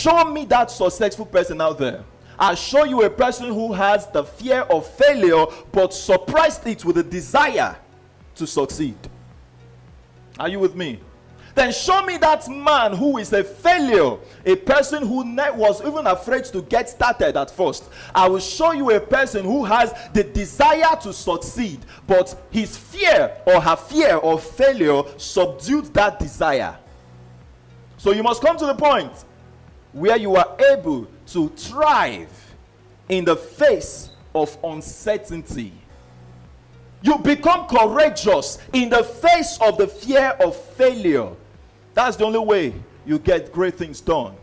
show me that successful person out there. I'll show you a person who has the fear of failure but suppressed it with a desire to succeed. Are you with me? Then show me that man who is a failure, a person who was even afraid to get started at first. I will show you a person who has the desire to succeed, but his fear or her fear of failure subdued that desire. So you must come to the point where you are able to thrive in the face of uncertainty. You become courageous in the face of the fear of failure. That's the only way you get great things done.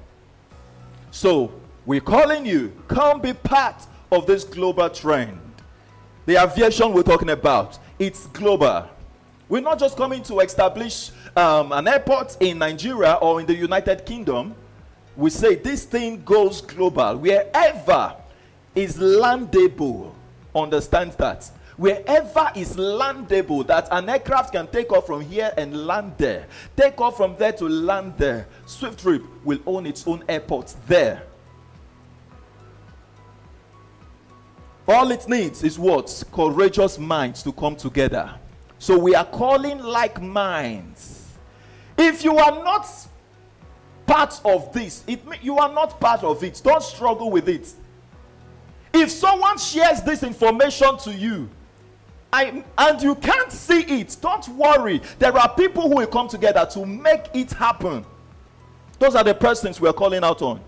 So we're calling you, come be part of this global trend. The aviation we're talking about, it's global. We're not just coming to establish an airport in Nigeria or in the United Kingdom. We say this thing goes global. Wherever is landable, understand that. Wherever is landable, that an aircraft can take off from here and land there, take off from there to land there, Swiftrip will own its own airport there. All it needs is what? Courageous minds to come together. So we are calling like minds. If you are not part of this, you are not part of it. Don't struggle with it. If someone shares this information to you, and you can't see it, don't worry. There are people who will come together to make it happen. Those are the persons we are calling out on.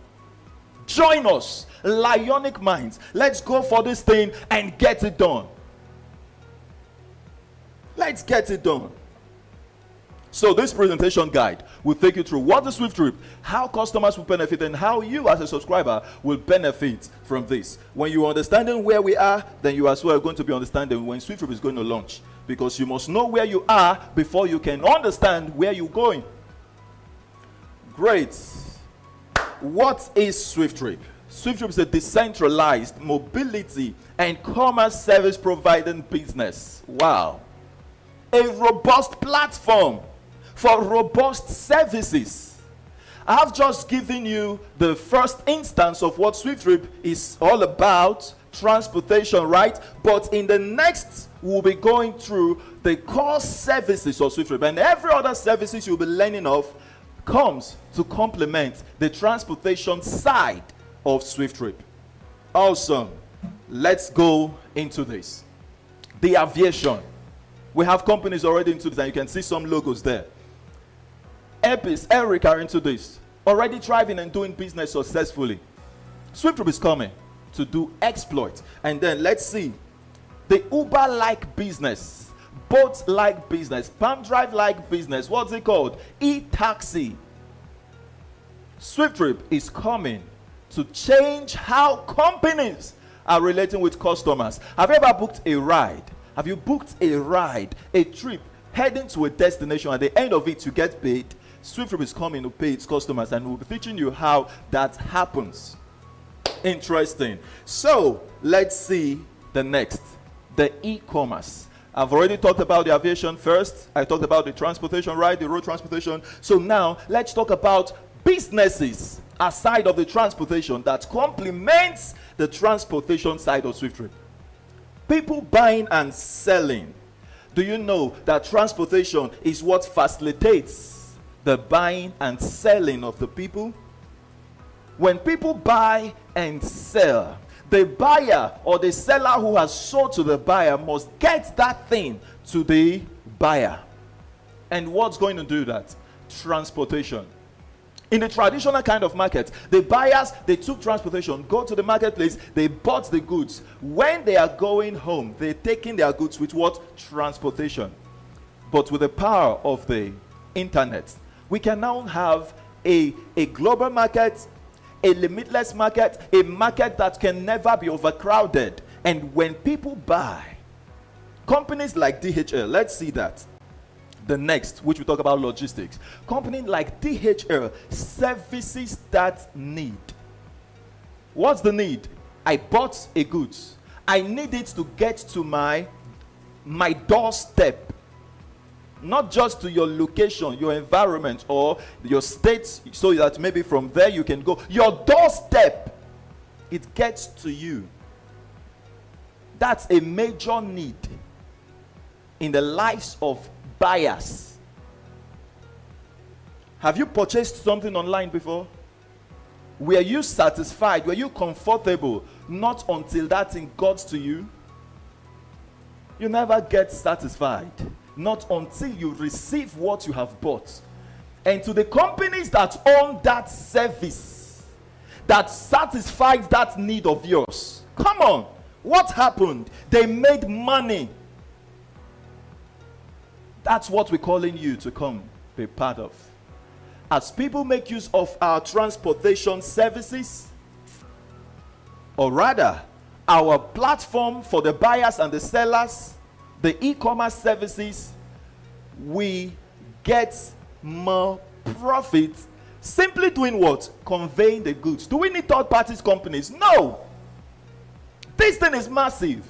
Join us, Lionic Minds. Let's go for this thing and get it done. Let's get it done. So this presentation guide will take you through what is Swiftrip, how customers will benefit, and how you as a subscriber will benefit from this. When you are understanding where we are, then you as well are going to be understanding when Swiftrip is going to launch. Because you must know where you are before you can understand where you're going. Great. What is Swiftrip? Swiftrip is a decentralized mobility and commerce service providing business. Wow. A robust platform for robust services. I have just given you the first instance of what Swiftrip is all about, transportation, right? But in the next, we'll be going through the core services of Swiftrip, and every other services you'll be learning of comes to complement the transportation side of Swiftrip. Awesome. Let's go into this. The aviation. We have companies already into this, and you can see some logos there. Epis, Eric are into this, already thriving and doing business successfully. Swiftrip is coming to do exploits. And then let's see the Uber-like business, boat-like business, Palm Drive-like business. What's it called? E-taxi. Swiftrip is coming to change how companies are relating with customers. Have you ever booked a ride? Have you booked a ride, a trip, heading to a destination? At the end of it, you get paid. Swiftrip is coming to pay its customers, and we'll be teaching you how that happens. Interesting. So let's see the next, the e-commerce. I've already talked about the aviation first. I talked about the transportation, right? The road transportation. So now let's talk about businesses aside of the transportation that complements the transportation side of Swiftrip. People buying and selling. Do you know that transportation is what facilitates the buying and selling of the people? When people buy and sell, the buyer or the seller who has sold to the buyer must get that thing to the buyer. And what's going to do that? Transportation. In the traditional kind of market, the buyers, they took transportation, go to the marketplace, they bought the goods. When they are going home, they're taking their goods with what? Transportation. But with the power of the internet, we can now have a global market, a limitless market, a market that can never be overcrowded. And when people buy, companies like DHL, let's see that. The next, which we talk about logistics. Companies like DHL services that need. What's the need? I bought a goods. I need it to get to my doorstep. Not just to your location, your environment, or your state, so that maybe from there you can go. Your doorstep, it gets to you. That's a major need in the lives of buyers. Have you purchased something online before? Were you satisfied? Were you comfortable? Not until that thing got to you. You never get satisfied. Not until you receive what you have bought. And to the companies that own that service, that satisfies that need of yours, come on, what happened? They made money. That's what we're calling you to come be part of. As people make use of our transportation services, or rather, our platform for the buyers and the sellers, the e-commerce services, we get more profit simply doing what? Conveying the goods. Do we need third parties companies? No. This thing is massive.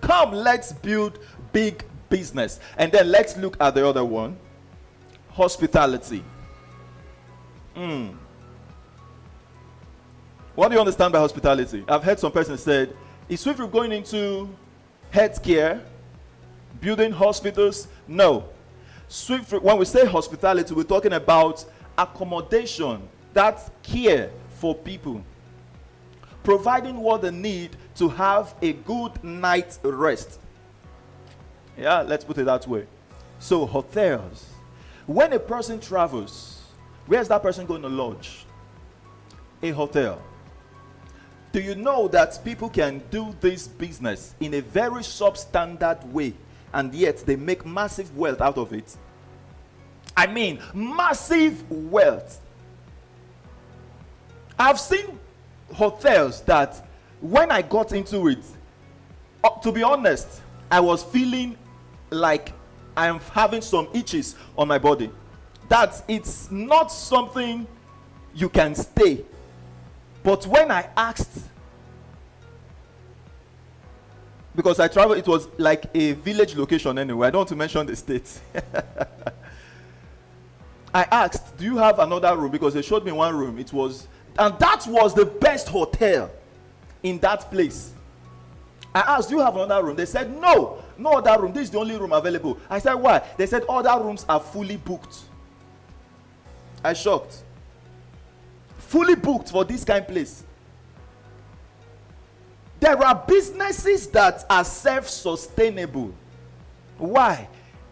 Come, let's build big business. And then let's look at the other one. Hospitality. What do you understand by hospitality? I've heard some person said, is Swiftrip going into healthcare, building hospitals? No. Swiftrip, when we say hospitality, we're talking about accommodation, that's care for people, providing what they need to have a good night's rest. Yeah, let's put it that way. So hotels, when a person travels, where's that person going to lodge? A hotel. Do you know that people can do this business in a very substandard way, and yet they make massive wealth out of it? I mean, massive wealth. I've seen hotels that when I got into it, to be honest, I was feeling like I'm having some itches on my body. That it's not something you can stay. But when I asked, because I traveled, it was like a village location anyway. I don't want to mention the state. I asked, do you have another room? Because they showed me one room. It was, and that was the best hotel in that place. I asked, do you have another room? They said, no other room. This is the only room available. I said, why? They said, other rooms are fully booked. I shocked. Fully booked for this kind of place. There are businesses that are self-sustainable. Why?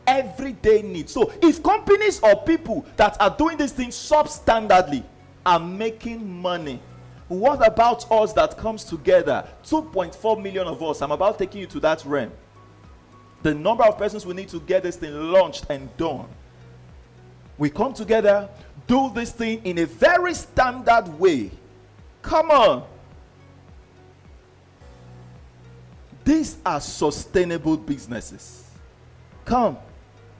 Everyday needs. So if companies or people that are doing these things substandardly are making money, what about us that comes together? 2.4 million of us. I'm about taking you to that realm. The number of persons we need to get this thing launched and done. We come together, do this thing in a very standard way. Come on. These are sustainable businesses. Come,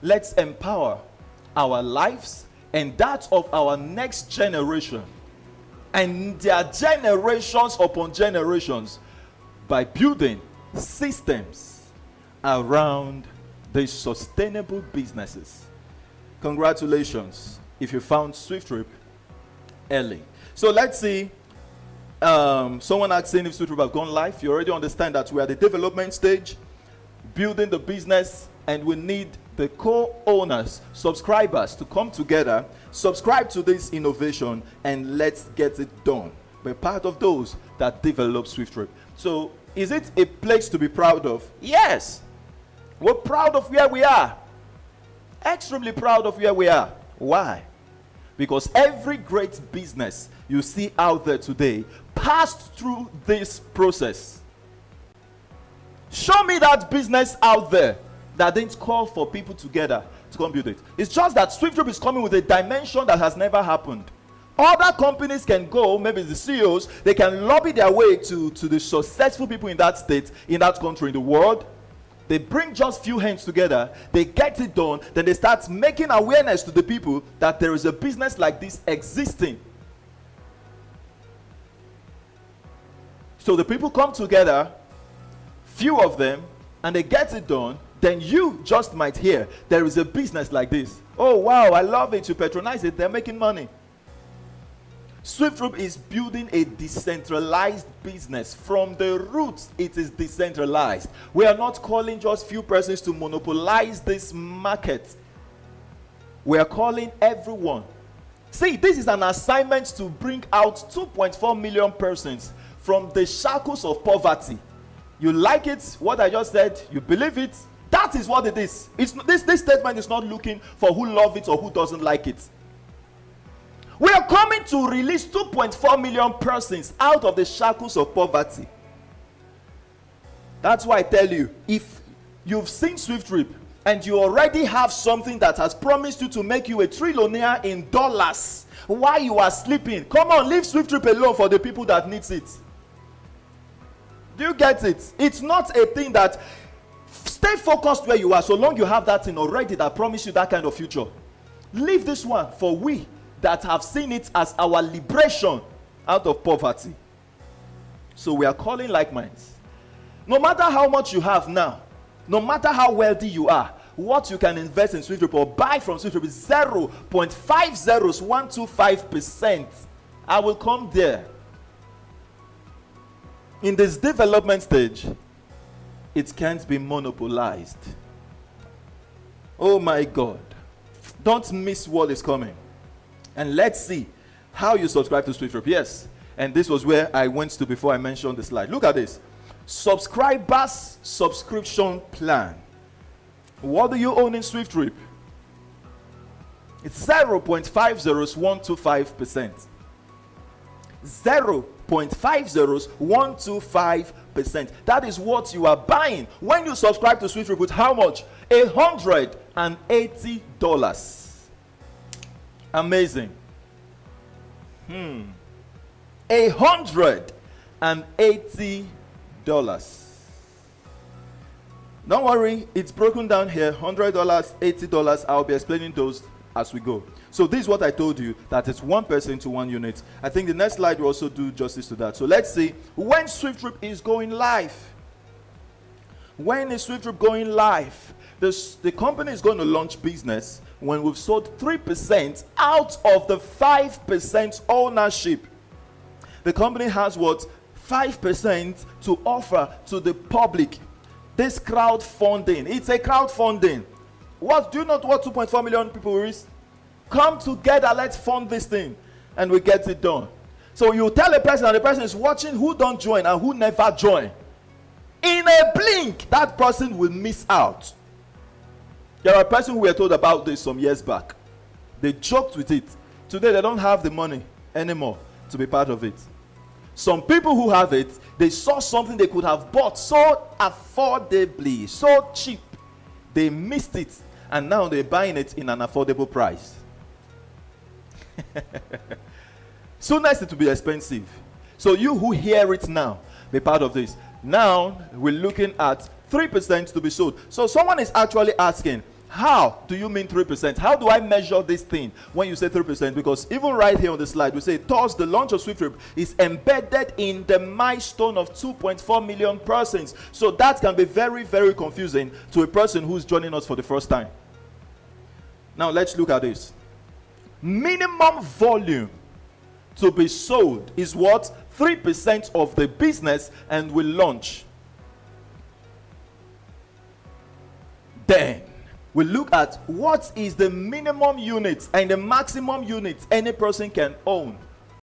let's empower our lives and that of our next generation and their generations upon generations by building systems around these sustainable businesses. Congratulations if you found Swiftrip early. So let's see. Someone asking if Swiftrip has gone live. You already understand that we are at the development stage, building the business, and we need the co-owners, subscribers to come together, subscribe to this innovation, and let's get it done. We're part of those that develop Swiftrip. So is it a place to be proud of? Yes. We're proud of where we are. Extremely proud of where we are. Why? Because every great business you see out there today passed through this process. Show me that business out there that didn't call for people together to come build it. It's just that Swiftrip is coming with a dimension that has never happened. Other companies can go, maybe the CEOs, they can lobby their way to the successful people in that state, in that country, in the world. They bring just few hands together, they get it done, then they start making awareness to the people that there is a business like this existing. So the people come together, few of them, and they get it done. then you just might hear there is a business like this. Oh wow, I love it. You patronize it, they're making money. SWIFTtrip is building a decentralized business. From the roots, it is decentralized. We are not calling just few persons to monopolize this market. We are calling everyone. See, this is an assignment to bring out 2.4 million persons from the shackles of poverty. You like it, what I just said, you believe it, that is what it is. This statement is not looking for who love it or who doesn't like it. We are coming to release 2.4 million persons out of the shackles of poverty. That's why I tell you, if you've seen SWIFTtrip and you already have something that has promised you to make you a trillionaire in dollars while you are sleeping, come on, leave SWIFTtrip alone for the people that needs it. Do you get it? It's not a thing that, stay focused where you are so long you have that thing already that promise you that kind of future. Leave this one for we that have seen it as our liberation out of poverty. So we are calling like minds. No matter how much you have now, no matter how wealthy you are, what you can invest in SWIFTtrip or buy from SWIFTtrip is 0.50125%. I will come there. In this development stage, it can't be monopolized. Oh my God. Don't miss what is coming. And let's see how you subscribe to SWIFTtrip. Yes, and this was where I went to before I mentioned the slide. Look at this. Subscribers subscription plan. What do you own in SWIFTtrip? It's 0.50125%. 0.50125%. That is what you are buying when you subscribe to SWIFTtrip with how much? $180. Amazing. $180. Don't worry, it's broken down here. $100, $80. I'll be explaining those as we go. So this is what I told you, that it's one person to one unit. I think the next slide will also do justice to that. So let's see when SWIFTtrip is going live. When is SWIFTtrip going live? The company is going to launch business when we've sold 3% out of the 5% ownership. The company has what? 5% to offer to the public. This crowdfunding, it's a crowdfunding. What, do you know what 2.4 million people is? Come together, let's fund this thing, and we get it done. So you tell a person, and the person is watching who don't join and who never join. In a blink, that person will miss out. There are persons who were told about this some years back. They joked with it. Today they don't have the money anymore to be part of it. Some people who have it, they saw something they could have bought so affordably, so cheap. They missed it, and now they're buying it in an affordable price. So nice it to be expensive. So you who hear it now, be part of this. Now we're looking at 3% to be sold. So someone is actually asking, how do you mean 3%? How do I measure this thing when you say 3%? Because even right here on the slide, we say, thus the launch of SWIFTtrip is embedded in the milestone of 2.4 million persons. So that can be very, very confusing to a person who's joining us for the first time. Now let's look at this. Minimum volume to be sold is what? 3% of the business, and will launch. Then we look at what is the minimum units and the maximum units any person can own.